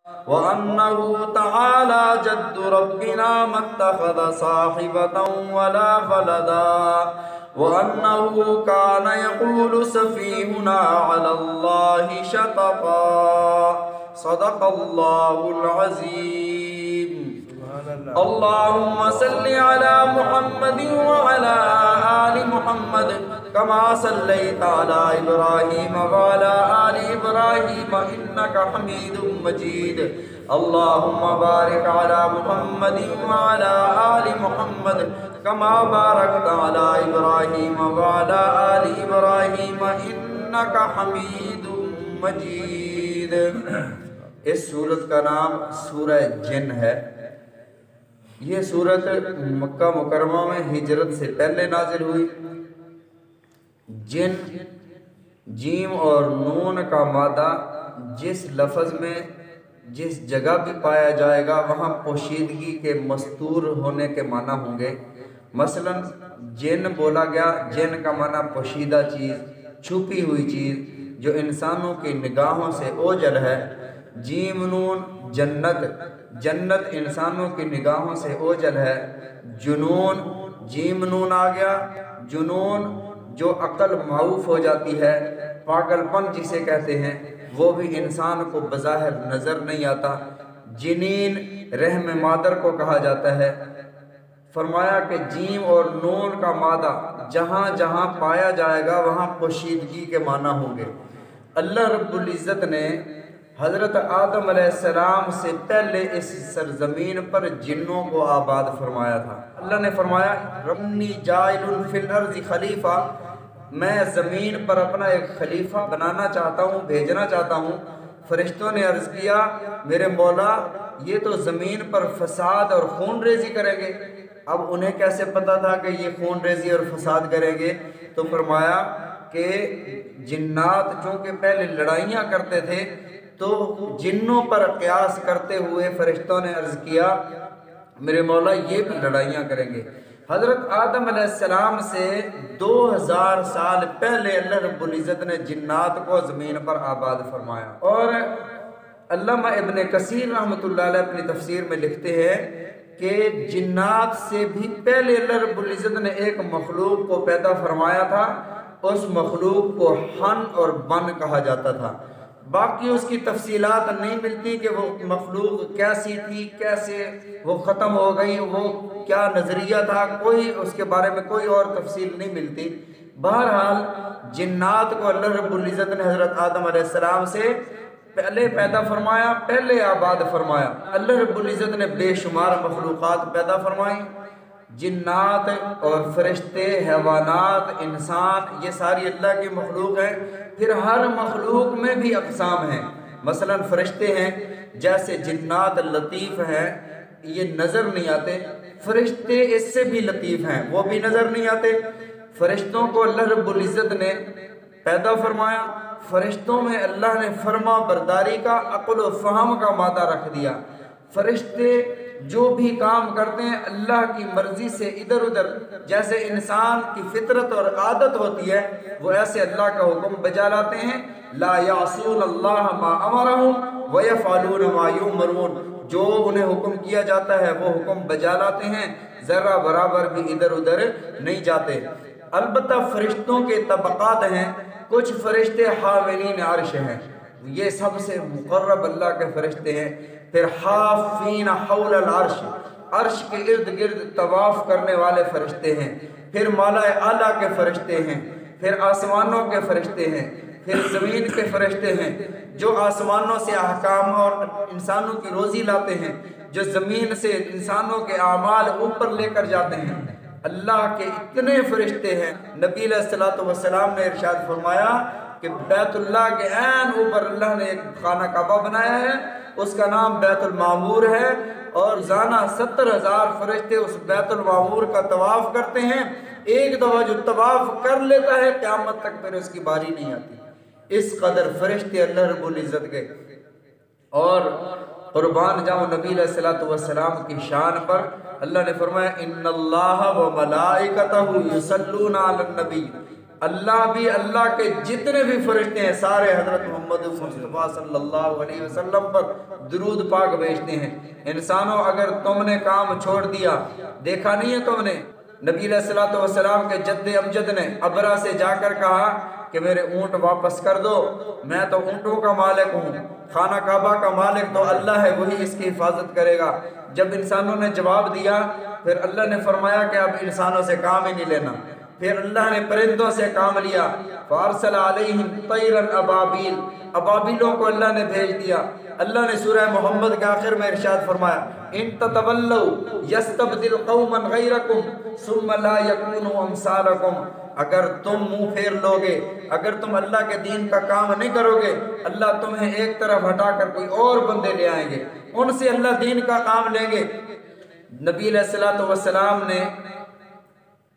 وأنه تعالى جد ربنا ما اتخذ صاحبة ولا ولدا وأنه كان يقول سفيهنا على الله شططا صدق الله العظيم. اللهم صل على محمد وعلى آل محمد كما صليت على إبراهيم وعلى آل إبراهيم إنك حميد مجيد. اللهم بارك على محمد وعلى آل محمد كما باركت على إبراهيم وعلى آل إبراهيم إنك حميد مجيد. اس سورت کا نام سورہ جن ہے. یہ سورت مکہ مکرمہ میں ہجرت سے پہلے نازل ہوئی. جن جیم اور نون کا مادہ جس لفظ میں جس جگہ بھی پایا جائے گا وہاں پوشیدگی کے مستور ہونے کے معنی ہوں گے. مثلا جن بولا گیا، جن کا معنی پوشیدہ چیز، چھپی ہوئی چیز جو انسانوں کی نگاہوں سے اوجھل ہے. جیم نون جنت، جنت انسانوں کی نگاہوں سے اوجھل ہے. جنون جیم نون آ گیا، جنون جو عقل معوف ہو جاتی ہے، پاگل پن جسے کہتے ہیں، وہ بھی انسان کو بظاہر نظر نہیں آتا. جنین رحم مادر کو کہا جاتا ہے. فرمایا کہ جیم اور نون کا مادہ جہاں جہاں پایا جائے گا وہاں پوشیدگی کے معنی ہوں گے. اللہ رب العزت نے حضرت آدم علیہ السلام سے پہلے اس سرزمین پر جنوں کو آباد فرمایا تھا. اللہ نے فرمایا ربنی جائل فی الارض خلیفہ، میں زمین پر اپنا ایک خلیفہ بنانا چاہتا ہوں، بھیجنا چاہتا ہوں. فرشتوں نے عرض کیا میرے مولا یہ تو زمین پر فساد اور خون ریزی کریں گے. اب انہیں کیسے پتا تھا کہ یہ خون ریزی اور فساد کریں گے؟ تو فرمایا کہ جنات چونکہ پہلے لڑائیاں کرتے تھے تو جنوں پر قیاس کرتے ہوئے فرشتوں نے عرض کیا میرے مولا یہ بھی لڑائیاں کریں گے. حضرت آدم علیہ السلام سے 2000 سال پہلے اللہ رب العزت نے جنات کو زمین پر آباد فرمایا. اور علامہ ابن کثیر رحمۃ اللہ علیہ اپنی تفسیر میں لکھتے ہیں کہ جنات سے بھی پہلے اللہ رب العزت نے ایک مخلوق کو پیدا فرمایا تھا. اس مخلوق کو ہن اور بن کہا جاتا تھا. باقی اس کی تفصیلات نہیں ملتی کہ وہ مخلوق کیسی تھی، کیسے وہ ختم ہو گئی، وہ کیا نظریہ تھا، کوئی اس کے بارے میں کوئی اور تفصیل نہیں ملتی. بہرحال جنات کو اللہ رب العزت نے حضرت آدم علیہ السلام سے پہلے پیدا فرمایا، پہلے آباد فرمایا. اللہ رب العزت نے بے شمار مخلوقات پیدا فرمائی. جنات اور فرشتے، حیوانات، انسان، یہ ساری اللہ کی مخلوق ہیں. پھر ہر مخلوق میں بھی اقسام ہیں. مثلا فرشتے ہیں، جیسے جنات لطیف ہیں، یہ نظر نہیں آتے. فرشتے اس سے بھی لطیف ہیں، وہ بھی نظر نہیں آتے. فرشتوں کو اللہ رب العزت نے پیدا فرمایا. فرشتوں میں اللہ نے فرما برداری کا، عقل و فہم کا مادہ رکھ دیا. فرشتے جو بھی کام کرتے ہیں اللہ کی مرضی سے ادھر ادھر، جیسے انسان کی فطرت اور عادت ہوتی ہے وہ ایسے اللہ کا حکم بجا لاتے ہیں. لا یعصون اللہ ما امرہم ویفعلون ما یؤمرون، جو انہیں حکم کیا جاتا ہے وہ حکم بجا لاتے ہیں، ذرہ برابر بھی ادھر ادھر نہیں جاتے. البتہ فرشتوں کے طبقات ہیں. کچھ فرشتے حاملین عرش ہیں، یہ سب سے مقرب اللہ کے فرشتے ہیں. پھر حافین حول العرش، عرش کے ارد گرد طواف کرنے والے فرشتے ہیں. پھر مالا اعلیٰ کے فرشتے ہیں. پھر آسمانوں کے فرشتے ہیں. پھر زمین کے فرشتے ہیں جو آسمانوں سے احکام اور انسانوں کی روزی لاتے ہیں، جو زمین سے انسانوں کے اعمال اوپر لے کر جاتے ہیں. اللہ کے اتنے فرشتے ہیں. نبی علیہ الصلوۃ والسلام نے ارشاد فرمایا کہ بیت اللہ کے عین اوپر اللہ نے ایک خانہ کعبہ بنایا ہے، اس کا نام بیت المعمور ہے، اور روزانہ 70,000 فرشتے اس بیت المعمور کا طواف کرتے ہیں. ایک دفعہ جو طواف کر لیتا ہے قیامت تک پھر اس کی باری نہیں آتی. اس قدر فرشتے اللہ رب العزت کے. اور قربان جاؤں نبی علیہ الصلوۃ والسلام کی شان پر اللہ نے فرمایا ان اللہ و ملائکتہ یصلون علی النبی، اللہ بھی اللہ کے جتنے بھی فرشتے ہیں سارے حضرت محمد مصطفیٰ صلی اللہ علیہ وسلم پر درود پاک بھیجتے ہیں۔ انسانوں اگر تم نے کام چھوڑ دیا، دیکھا نہیں ہے تم نے نبی علیہ الصلوۃ والسلام کے جد امجد نے ابرا سے جا کر کہا کہ میرے اونٹ واپس کر دو، میں تو اونٹوں کا مالک ہوں، خانہ کعبہ کا مالک تو اللہ ہے، وہی اس کی حفاظت کرے گا۔ جب انسانوں نے جواب دیا پھر اللہ نے فرمایا کہ اب انسانوں سے کام ہی نہیں لینا۔ پھر اللہ نے پرندوں سے کام لیا، فارسل علیہم طیرا ابابیل، ابابیلوں کو اللہ نے بھیج دیا۔ اللہ نے سورہ محمد کے آخر میں ارشاد فرمایا ان تتولوا یستبدل قوما غیرکم ثم لا یکونوا امثالکم، اگر تم منہ پھیر لوگے، اگر تم اللہ کے دین کا کام نہیں کرو گے، اللہ تمہیں ایک طرف ہٹا کر کوئی اور بندے لے آئیں گے، ان سے اللہ دین کا کام لیں گے۔ نبی علیہ الصلوۃ والسلام نے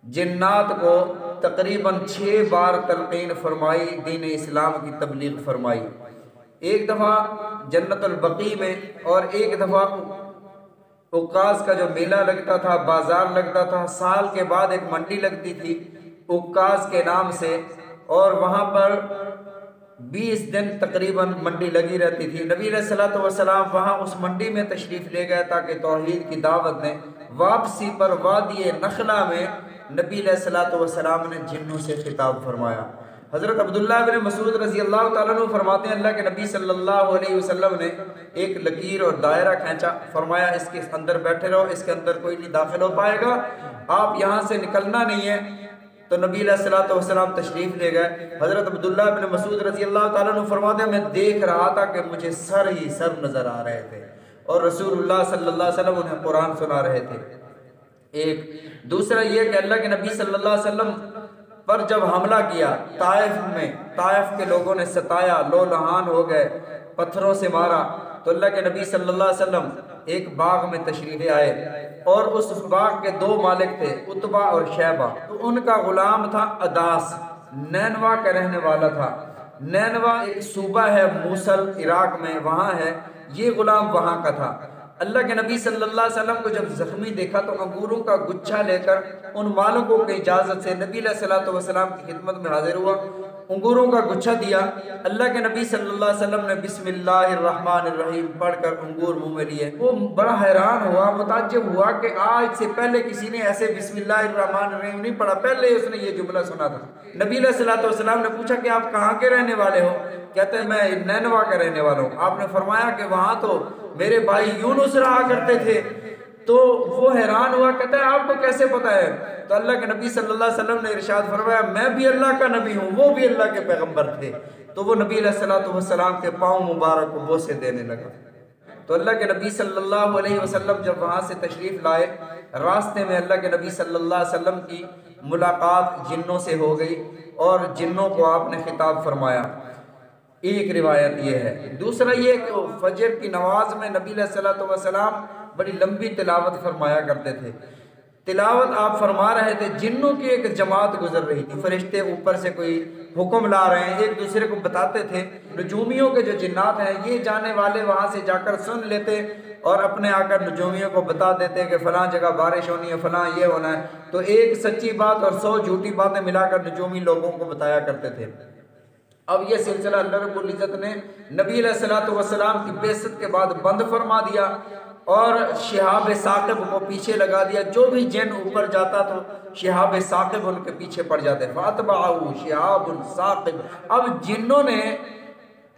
جنات کو تقریباً 6 بار تلقین فرمائی، دین اسلام کی تبلیغ فرمائی۔ ایک دفعہ جنت البقیع میں اور ایک دفعہ عکاظ کا جو میلہ لگتا تھا، بازار لگتا تھا، سال کے بعد ایک منڈی لگتی تھی عکاظ کے نام سے، اور وہاں پر 20 دن تقریباً منڈی لگی رہتی تھی۔ نبی علیہ الصلوۃ والسلام وہاں اس منڈی میں تشریف لے گئے تاکہ توحید کی دعوت دیں۔ واپسی پر وادی نخلا میں نبی علیہ الصلوۃ والسلام نے جنوں سے خطاب فرمایا۔ حضرت عبداللہ بن مسعود رضی اللہ تعالیٰ عنہ فرماتے ہیں اللہ کے نبی صلی اللہ علیہ وسلم نے ایک لکیر اور دائرہ کھینچا، فرمایا اس کے اندر بیٹھے رہو، اس کے اندر کوئی نہیں داخل ہو پائے گا، آپ یہاں سے نکلنا نہیں ہے۔ تو نبی علیہ الصلوۃ والسلام تشریف لے گئے۔ حضرت عبداللہ بن مسعود رضی اللہ تعالیٰ عنہ فرماتے ہیں میں دیکھ رہا تھا کہ مجھے سر ہی سر نظر آ رہے تھے، اور رسول اللہ صلی اللہ علیہ وسلم انہیں قرآن سنا رہے تھے۔ ایک دوسرا یہ کہ اللہ کے نبی صلی اللہ علیہ وسلم پر جب حملہ کیا طائف میں، طائف کے لوگوں نے ستایا، لو لہان ہو گئے، پتھروں سے مارا، تو اللہ کے نبی صلی اللہ علیہ وسلم ایک باغ میں تشریف آئے، اور اس باغ کے 2 مالک تھے، عتبہ اور شیبہ۔ تو ان کا غلام تھا اداس، نینوا کا رہنے والا تھا۔ نینوا ایک صوبہ ہے موصل عراق میں، وہاں ہے، یہ غلام وہاں کا تھا۔ اللہ کے نبی صلی اللہ علیہ وسلم کو جب زخمی دیکھا تو انگوروں کا گچھا لے کر ان مالکوں کی اجازت سے نبی علیہ الصلوۃ والسلام کی خدمت میں حاضر ہوا، انگوروں کا گچھا دیا۔ اللہ کے نبی صلی اللہ علیہ وسلم نے بسم اللہ الرحمن الرحیم پڑھ کر انگور منہ میں لیے۔ وہ بڑا حیران ہوا، متعجب ہوا کہ آج سے پہلے کسی نے ایسے بسم اللہ الرحمن الرحیم نہیں پڑھا، پہلے اس نے یہ جملہ سنا تھا۔ نبی علیہ الصلوۃ والسلام نے پوچھا کہ آپ کہاں کے رہنے والے ہو؟ کہتے ہیں میں نینوا کا رہنے والا ہوں۔ آپ نے فرمایا کہ وہاں تو میرے بھائی یونس رہا کرتے تھے۔ تو وہ حیران ہوا، کہتا ہے آپ کو کیسے پتا ہے؟ تو اللہ کے نبی صلی اللہ علیہ وسلم نے ارشاد فرمایا میں بھی اللہ کا نبی ہوں، وہ بھی اللہ کے پیغمبر تھے۔ تو وہ نبی علیہ الصلوۃ والسلام کے پاؤں مبارک کو بوسے دینے لگا۔ تو اللہ کے نبی صلی اللہ علیہ وسلم جب وہاں سے تشریف لائے، راستے میں اللہ کے نبی صلی اللہ علیہ وسلم کی ملاقات جنوں سے ہو گئی، اور جنوں کو آپ نے خطاب فرمایا۔ ایک روایت یہ ہے۔ دوسرا یہ کہ فجر کی نماز میں نبی علیہ الصلوۃ والسلام بڑی لمبی تلاوت فرمایا کرتے تھے۔ تلاوت آپ فرما رہے تھے، جنوں کی ایک جماعت گزر رہی تھی، فرشتے اوپر سے کوئی حکم لا رہے ہیں، ایک دوسرے کو بتاتے تھے۔ نجومیوں کے جو جنات ہیں یہ جانے والے وہاں سے جا کر سن لیتے اور اپنے آ کر نجومیوں کو بتا دیتے کہ فلاں جگہ بارش ہونی ہے، فلاں یہ ہونا ہے۔ تو ایک سچی بات اور 100 جھوٹی باتیں ملا کر نجومی لوگوں کو بتایا کرتے تھے۔ اب یہ سلسلہ اللہ رب العزت نے نبی علیہ الصلوۃ والسلام کی بعثت کے بعد بند فرما دیا، اور شہاب ثاقب کو پیچھے لگا دیا۔ جو بھی جن اوپر جاتا تو شہاب ثاقب ان کے پیچھے پڑ جاتے، فاتبعہ شہاب ثاقب۔ اب جنوں نے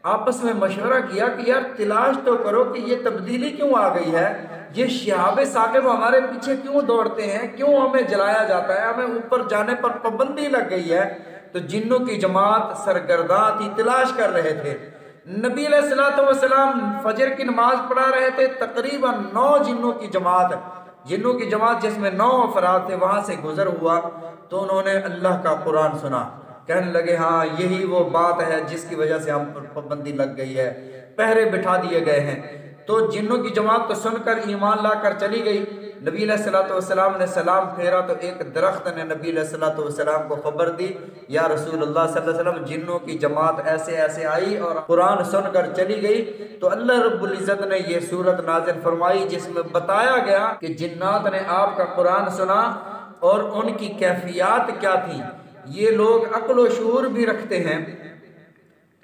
آپس میں مشورہ کیا کہ یار تلاش تو کرو کہ یہ تبدیلی کیوں آ گئی ہے، یہ شہاب ثاقب ہمارے پیچھے کیوں دوڑتے ہیں، کیوں ہمیں جلایا جاتا ہے، ہمیں اوپر جانے پر پابندی لگ گئی ہے۔ تو جنوں کی جماعت سرگرداں تھی، تلاش کر رہے تھے۔ نبی علیہ الصلوۃ والسلام فجر کی نماز پڑھا رہے تھے، تقریباً 9 جنوں کی جماعت جس میں 9 افراد تھے وہاں سے گزر ہوا، تو انہوں نے اللہ کا قرآن سنا، کہنے لگے ہاں یہی وہ بات ہے جس کی وجہ سے ہم پر پابندی لگ گئی ہے، پہرے بٹھا دیے گئے ہیں۔ تو جنوں کی جماعت تو سن کر ایمان لا کر چلی گئی۔ نبی علیہ الصلوۃ والسلام نے سلام پھیرا تو ایک درخت نے نبی علیہ الصلوۃ والسلام کو خبر دی، یا رسول اللہ صلی اللہ علیہ وسلم جنوں کی جماعت ایسے ایسے آئی اور قرآن سن کر چلی گئی۔ تو اللہ رب العزت نے یہ سورت نازل فرمائی جس میں بتایا گیا کہ جنات نے آپ کا قرآن سنا اور ان کی کیفیات کیا تھی۔ یہ لوگ عقل و شعور بھی رکھتے ہیں،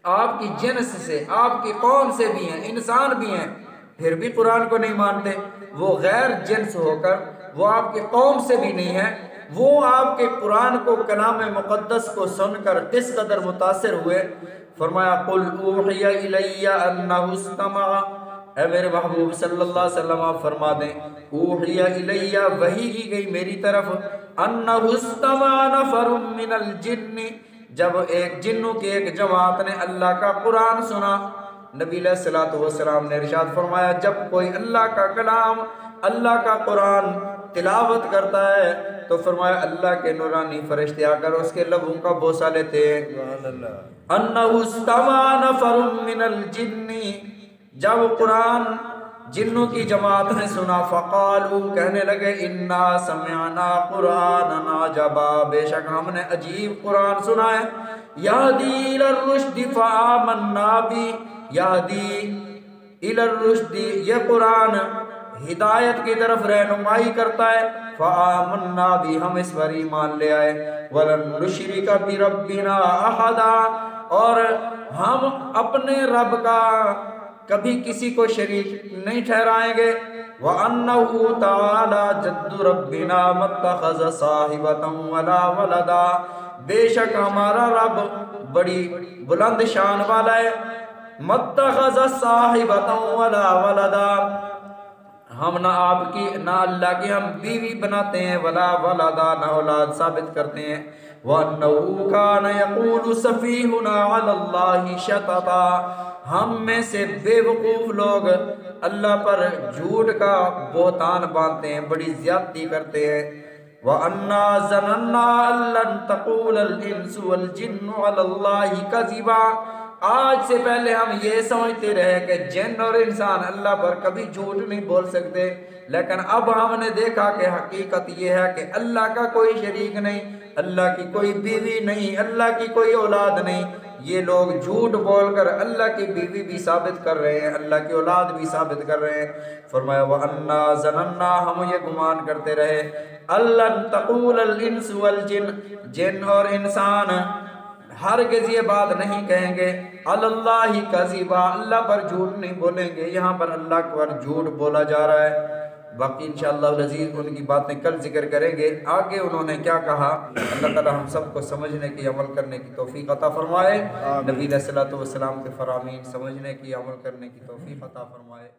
آپ کی جنس سے، آپ کی قوم سے بھی ہیں، انسان بھی ہیں، پھر بھی قرآن کو نہیں مانتے۔ وہ غیر جنس ہو کر، وہ آپ کی قوم سے بھی نہیں ہے، وہ آپ کے قرآن کو، کلام مقدس کو سن کر کس قدر متاثر ہوئے۔ فرمایا قل اوحی الی انہ استمع، اے میرے محبوب صلی اللہ علیہ وسلم آپ فرما دیں، اوحی الی، وحی کی گئی میری طرف، انہ استمع نفر من الجن، جب ایک جنوں کی ایک جماعت نے اللہ کا قرآن سنا۔ نبی علیہ الصلوۃ والسلام نے ارشاد فرمایا جب کوئی اللہ کا کلام، اللہ کا قرآن تلاوت کرتا ہے تو فرمایا اللہ کے نورانی فرشتے آ کر اس کے لبوں کا بوسہ لیتے ہیں۔ انہ استمع نفر من الجن، جب قرآن جنوں کی جماعت نے سنا، فقالوا، کہنے لگے، انا سمعنا قرآنا عجبا، بے شک ہم نے عجیب قرآن سنا ہے، یہدی الی الرشد فآمنا بہ، یہدی الی الرشد، یہ قرآن ہدایت کی طرف رہنمائی کرتا ہے، فآمنا بہ، ہم اس پر ایمان لے آئے، ولن نشرک بربنا احدا، اور ہم اپنے رب کا کبھی کسی کو شریک نہیں ٹھہرائیں گے، وَأَنَّهُ تَعَالَى جَدُّ رَبِّنَا مَتَّخَذَ صَاحِبَةً وَلَا وَلَدًا، بے شک ہمارا رب بڑی بلند شان والا ہے، مَتَّخَذَ صَاحِبَةً وَلَا وَلَدًا، ہم نہ آپ کی نہ اللہ کی ہم بیوی بناتے ہیں، ولا ولدا، نہ اولاد ثابت کرتے ہیں، وَأَنَّهُ كَانَ يَقُولُ سَفِيهُنَا عَلَى اللَّهِ شَطَطًا، ہم میں سے بے وقوف لوگ اللہ پر جھوٹ کا بہتان باندھتے ہیں، بڑی زیادتی کرتے ہیں، وَأَنَّا ظَنَنَّا أَن لَّن تَقُولَ الْإِنسُ وَالْجِنُّ عَلَى اللَّهِ كَذِبًا، آج سے پہلے ہم یہ سمجھتے رہے کہ جن اور انسان اللہ پر کبھی جھوٹ نہیں بول سکتے، لیکن اب ہم نے دیکھا کہ حقیقت یہ ہے کہ اللہ کا کوئی شریک نہیں، اللہ کی کوئی بیوی نہیں، اللہ کی کوئی اولاد نہیں، یہ لوگ جھوٹ بول کر اللہ کی بیوی بھی ثابت کر رہے ہیں، اللہ کی اولاد بھی ثابت کر رہے ہیں۔ فرمایا وَأَنَّا ظَنَنَّا، ہم یہ گمان کرتے رہے، أَن لَّن تَقُولَ الْإِنسُ وَالْجِنُّ، جن اور انسان ہرگز یہ بات نہیں کہیں گے، علی اللہ کذبا، اللہ پر جھوٹ نہیں بولیں گے، یہاں پر اللہ پر جھوٹ بولا جا رہا ہے۔ باقی انشاءاللہ العزیز ان کی باتیں کل ذکر کریں گے، آگے انہوں نے کیا کہا۔ اللہ تعالی ہم سب کو سمجھنے کی، عمل کرنے کی توفیق عطا فرمائے، نبی علیہ الصلوۃ والسلام کے فرامین سمجھنے کی، عمل کرنے کی توفیق عطا فرمائے۔